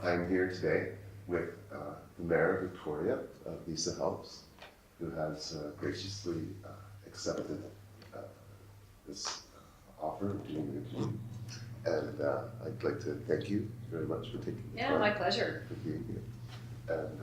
I'm here today with the Mayor of Victoria, Lisa Helps, who has graciously accepted this offer of doing the interview. And I'd like to thank you very much for taking the time. Yeah, my pleasure. For being here. And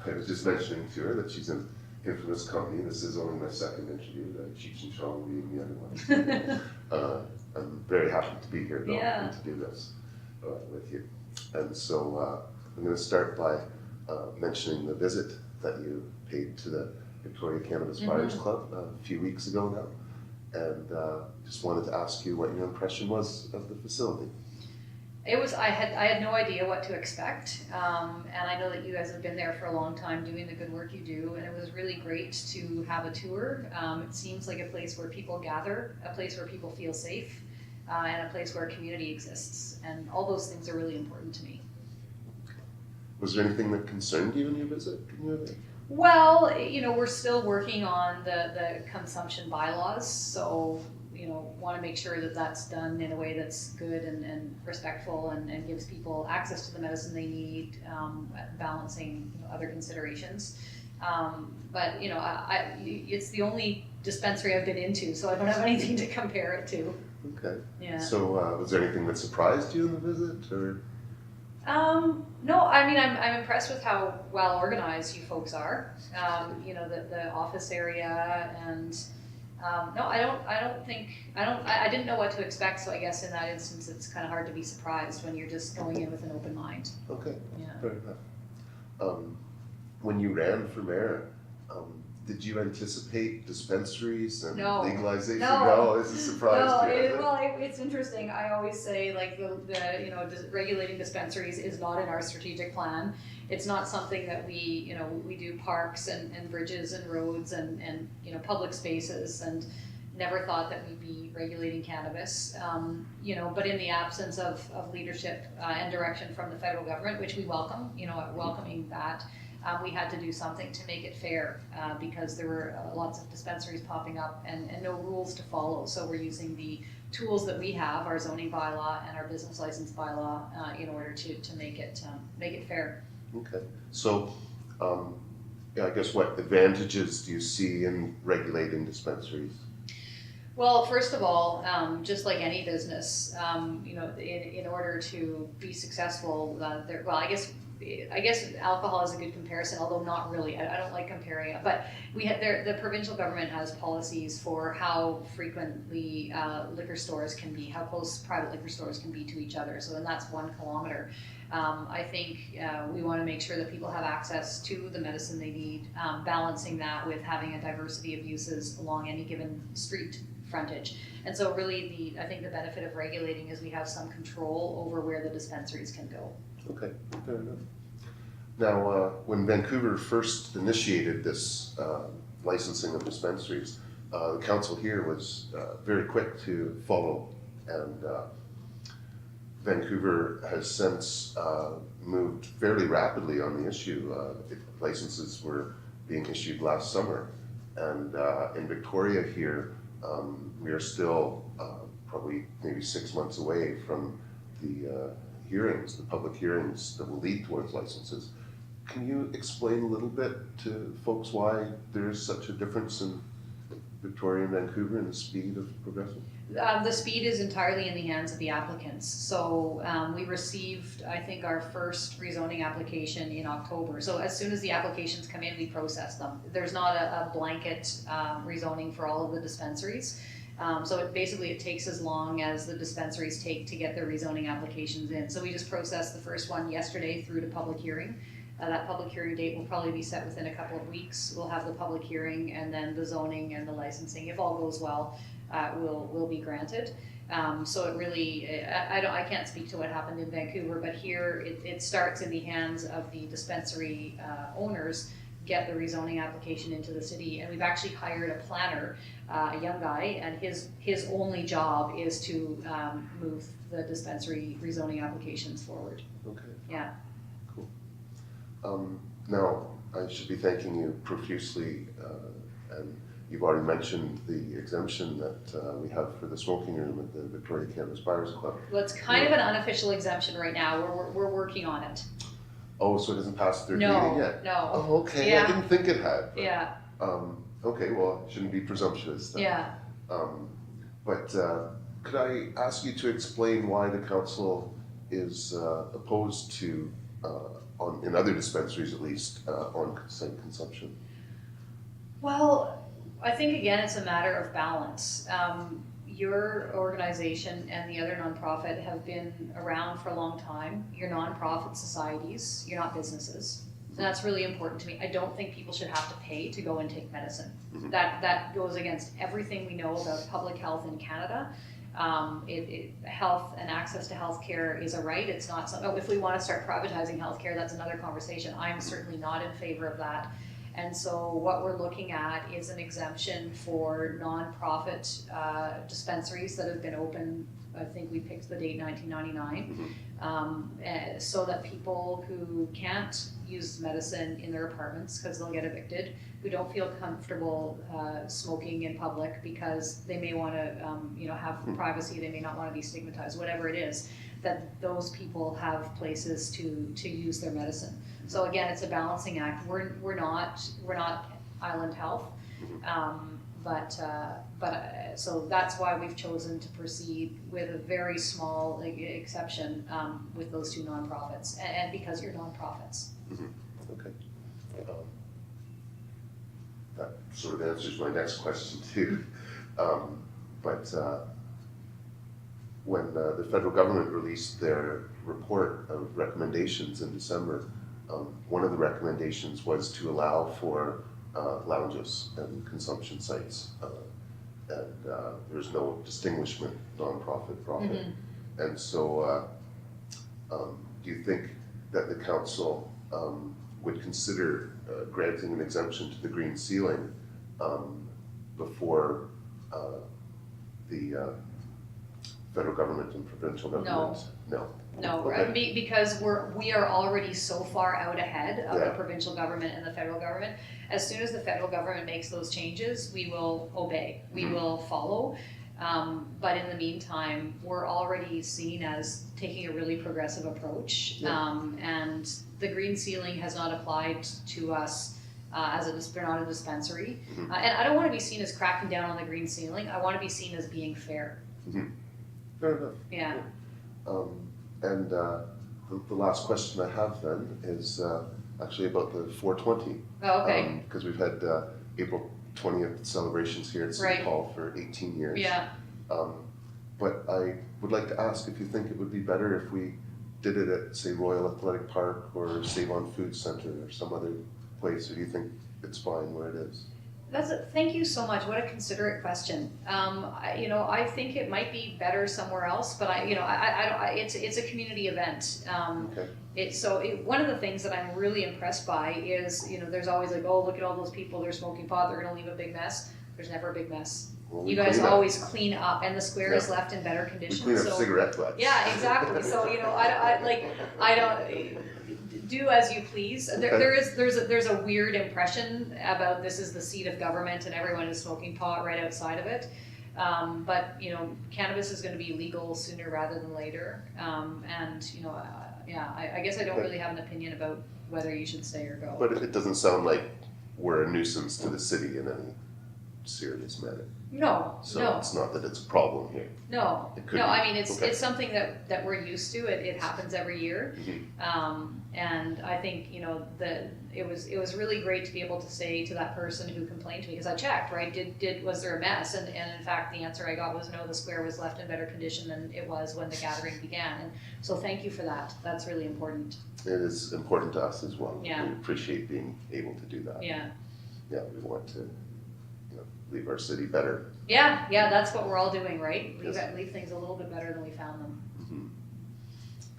I was just mentioning to her that she's an infamous company. This is only my second interview, Cheech and Chong being the other one. I'm very happy to be here, though, and to do this with you. And so I'm going to start by mentioning the visit that you paid to the Victoria Cannabis Buyers Club a few weeks ago now. And just wanted to ask you what your impression was of the facility. It was, I had no idea what to expect, and I know that you guys have been there for a long time doing the good work you do, and it was really great to have a tour. It seems like a place where people gather, a place where people feel safe, and a place where community exists, and all those things are really important to me. Was there anything that concerned you in your visit? Well, you know, we're still working on the consumption bylaws, so you know, want to make sure that that's done in a way that's good and respectful and gives people access to the medicine they need, balancing other considerations. But you know, it's the only dispensary I've been into, so I don't have anything to compare it to. Okay. Yeah. So was there anything that surprised you in the visit, or? No, I mean, I'm impressed with how well organized you folks are. You know, the office area and. No, I didn't know what to expect, so I guess in that instance it's kind of hard to be surprised when you're just going in with an open mind. Okay, yeah. Fair enough. When you ran for mayor, did you anticipate dispensaries and legalization? No, it's a surprise to you. It's interesting. I always say, like, the you know, regulating dispensaries is not in our strategic plan. It's not something that we do parks and bridges and roads and you know, public spaces, and never thought that we'd be regulating cannabis. You know, but in the absence of leadership and direction from the federal government, which we welcome, you know, welcoming that, we had to do something to make it fair because there were lots of dispensaries popping up and no rules to follow. So we're using the tools that we have, our zoning bylaw and our business license bylaw, in order to make it fair. Okay, so yeah, I guess what advantages do you see in regulating dispensaries? Well, first of all, just like any business, you know, in order to be successful, I guess alcohol is a good comparison, although not really. I don't like comparing it, but the provincial government has policies for how frequently liquor stores can be, how close private liquor stores can be to each other. So then that's 1 kilometer. I think we want to make sure that people have access to the medicine they need, balancing that with having a diversity of uses along any given street frontage. And so really I think the benefit of regulating is we have some control over where the dispensaries can go. Okay, fair enough. Now, when Vancouver first initiated this licensing of dispensaries, the council here was very quick to follow, and Vancouver has since moved fairly rapidly on the issue. Licenses were being issued last summer, and in Victoria here, we are still probably maybe 6 months away from the hearings, the public hearings that will lead towards licenses. Can you explain a little bit to folks why there's such a difference in Victoria and Vancouver and the speed of progressing? The speed is entirely in the hands of the applicants. So we received, I think, our first rezoning application in October. So as soon as the applications come in, we process them. There's not a blanket rezoning for all of the dispensaries. So it takes as long as the dispensaries take to get their rezoning applications in. So we just processed the first one yesterday through to public hearing. That public hearing date will probably be set within a couple of weeks. We'll have the public hearing, and then the zoning and the licensing, if all goes well, will be granted. So it really, I can't speak to what happened in Vancouver, but here it starts in the hands of the dispensary owners, get the rezoning application into the city, and we've actually hired a planner, a young guy, and his only job is to move the dispensary rezoning applications forward. Okay. Yeah. Now, I should be thanking you profusely and you've already mentioned the exemption that we have for the smoking room at the Victoria Cannabis Buyers Club. Well, it's kind of an unofficial exemption right now. We're working on it. Oh, so it hasn't passed third reading yet? No. Oh, okay. Yeah. I didn't think it had. But, Yeah. Okay, well, it shouldn't be presumptuous then. Yeah. But could I ask you to explain why the council is opposed to, in other dispensaries at least, on-site consumption? Well, I think again, it's a matter of balance. Your organization and the other nonprofit have been around for a long time. You're nonprofit societies, you're not businesses. And that's really important to me. I don't think people should have to pay to go and take medicine. Mm-hmm. That goes against everything we know about public health in Canada. Health and access to healthcare is a right. It's not something, if we want to start privatizing healthcare, that's another conversation. I'm certainly not in favor of that. And so what we're looking at is an exemption for nonprofit dispensaries that have been open. I think we picked the date 1999, so that people who can't use medicine in their apartments because they'll get evicted, who don't feel comfortable smoking in public because they may want to, have privacy, they may not want to be stigmatized, whatever it is, that those people have places to use their medicine. So again, it's a balancing act. We're not Island Health. So that's why we've chosen to proceed with a very small exception with those two nonprofits, and because you're nonprofits. Okay. That sort of answers my next question too. When the federal government released their report of recommendations in December, one of the recommendations was to allow for lounges and consumption sites, and there's no distinguishment, nonprofit, profit. And so do you think that the council would consider granting an exemption to the green ceiling before the federal government and provincial government? No, okay. Because we are already so far out ahead of the provincial government and the federal government. As soon as the federal government makes those changes, we will obey, we will follow. But in the meantime, we're already seen as taking a really progressive approach. And the green ceiling has not applied to us we're not a dispensary. And I don't want to be seen as cracking down on the green ceiling. I want to be seen as being fair. Fair enough. Yeah. And the last question I have then is actually about the 420. Oh, okay. Because we've had April 20th celebrations here at City Hall for 18 years. Yeah. But I would like to ask if you think it would be better if we did it at, say, Royal Athletic Park or Save On Food Center or some other place, or do you think it's fine where it is? Thank you so much. What a considerate question. I think it might be better somewhere else, but it's a community event. One of the things that I'm really impressed by is, there's always like, oh, look at all those people, they're smoking pot, they're going to leave a big mess. There's never a big mess. Well, you guys always clean up, and the square is left in better condition. We clean up cigarette butts. Yeah, exactly. So I don't. Do as you please. There's a weird impression about this is the seat of government and everyone is smoking pot right outside of it. But cannabis is going to be legal sooner rather than later. I guess I don't really have an opinion about whether you should stay or go. But it doesn't sound like we're a nuisance to the city in any serious manner. No. It's not that it's a problem here. No. I mean, it's something that we're used to. It happens every year. And I think, it was really great to be able to say to that person who complained to me, because I checked, right, was there a mess? And in fact, the answer I got was no, the square was left in better condition than it was when the gathering began. And so thank you for that. That's really important. It is important to us as well. Yeah. We appreciate being able to do that. Yeah. Yeah, we want to leave our city better. Yeah, that's what we're all doing, right? Leave things a little bit better than we found them.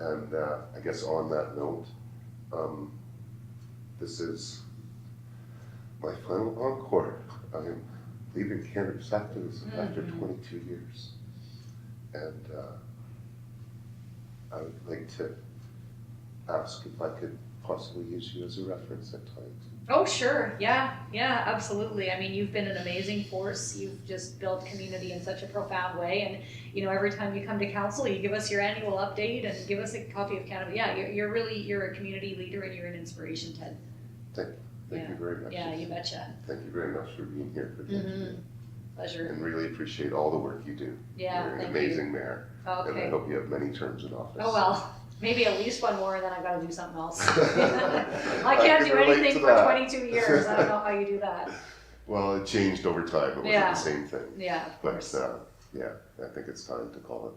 And I guess on that note, this is my final encore. I am leaving cannabis activism after 22 years. And I would like to ask if I could possibly use you as a reference at times. Oh, sure. Yeah, yeah, absolutely. I mean, you've been an amazing force. You've just built community in such a profound way. And, you know, every time you come to council, you give us your annual update and give us a copy of Cannabis. Yeah, you're really, you're a community leader and you're an inspiration, Ted. Thank you very much. Yeah, you betcha. Thank you very much for being here for the interview. Pleasure. And really appreciate all the work you do. Yeah, You're an thank amazing you. mayor. And I Okay. hope you have many terms in office. Oh, well, maybe at least one more and then I gotta do something else. I can't can do relate anything to for that. 22 years. I don't know how you do that. Well, it changed over time. It wasn't Yeah. the same thing. Yeah, of But course. yeah, I think it's time to call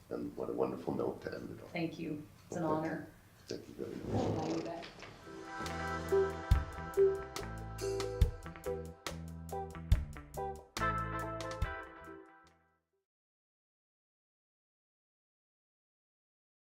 it. And what a wonderful note to end it on. Thank you. It's an Okay. honor. Thank you.